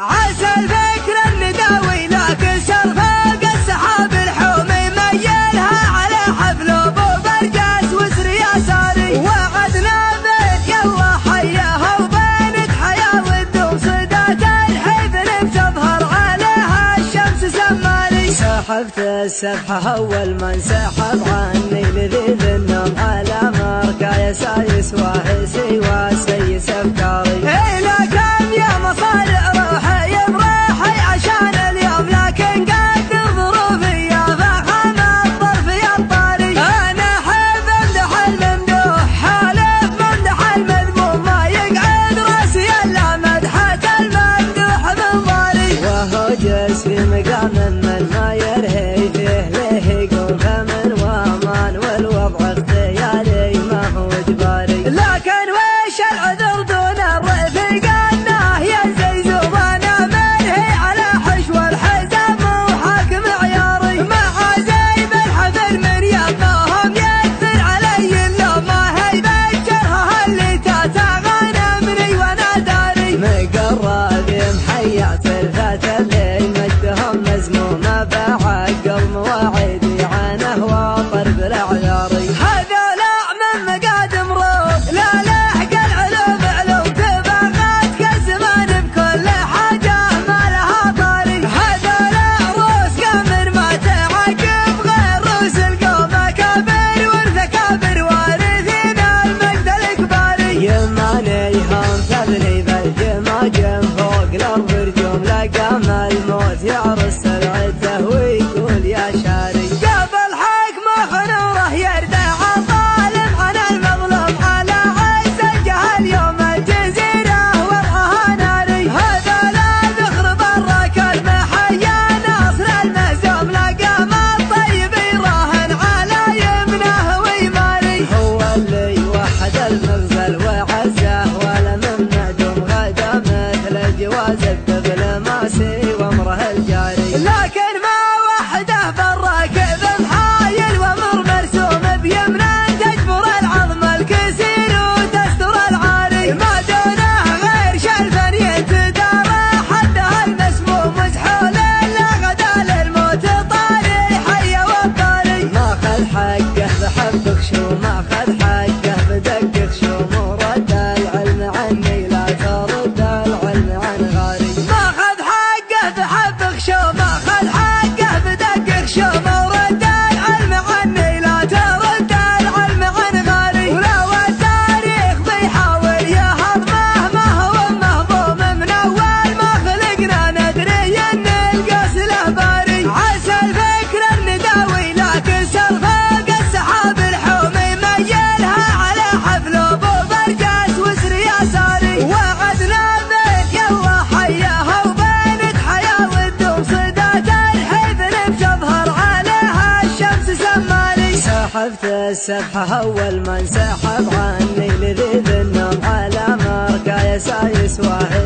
عسى الفكر النداوي لكن سرفاق السحاب الحومي ميلها على حفل ابو برجاس وسر يساري وعدنا بيت يلا حياها وبينك حياه والدوم صدات الحفل بتظهر عليها الشمس سماري. سحبت السبحه اول ما انسحب عني لذيذ النوم على مركا يسايس واهسي وسيس افكاري. لكن يا مصارع روحي بروحي عشان اليوم لكن قدر ظروفي يا فخم الظرف يا الطاري. انا احب امدح الممدوح حالف ممدح المذموم ما يقعد راسي الا مدحة الممدوح من ضاري. وهو جالس في مقام من ما يرهي فيه له يقوم فمن وامان والوضع اختياري ما هو اجباري. لكن وش العذر دون الرفيق انه ينزي زوبنا منهي على حشو الحزام وحاكم عياري. مع زيب الحفل من يمهم يكثر علي اللوم ما هي بالجرها اللي تتغنمني وانا داري. مقرب محيات الفات اللي مجدهم مزمومه بعقل مواعيدي عنه واطر بالاعذاري. هذولا من مقادم روح لا لحق العلوم علوم تبغات كالزمان بكل حاجه ما لها طاري. هذولا روس قمر ما تعقب غير روس القوم اكابر والذكابر وارثين المجد الاكباري. يمانيهم تبني بالجماجم فوق الارض رجوم لقام الموت يعرس العده ويقول يا شاري. قبل حكمه خنوره يردع الظالم عن المظلوم على عز الجهل يوم الجزيره وضعها ناري. هذولا ذخر برك المحيا ناصر المهزوم لقام الطيب يراهن على يمنه ويماري. هو اللي وحد المغزل وعزه ولا من ندم غدا مثل جواز الدبل ماسي وامره الجاري. لكن ما وحده بالراكب محايل وامر مرسوم بيمنه تجبر العظم الكسير وتستر العاري. ما دونه غير شلفا ينتدارى حده المسموم وزحول الا غدا للموت طاري حي والطاري. ما خذ حقه بحبك شو ما خذ حقه بدقك شو ورد العلم عني لا ترد العلم عن غاري. ما خذ حقه بحبك شو ما خذ حقه بدقك شو ورد العلم عني لا ترد العلم عن غاري. ولو التاريخ بيحاول يهضمه ما هو مهضوم من اول ما خلقنا ندري ان القاس له باري. عسى الفكر النداوي لكن سرفاق السحاب الحومي ميلها على حفل ابو برجاس وسر يساري. وعدنا بيت يلا حياها وبينك حياه والدوم صدات الحفل بتظهر عليها الشمس سماري. سحبت السبحه اول ما انسحب عني لذيذ النوم على مركا يسايس واهي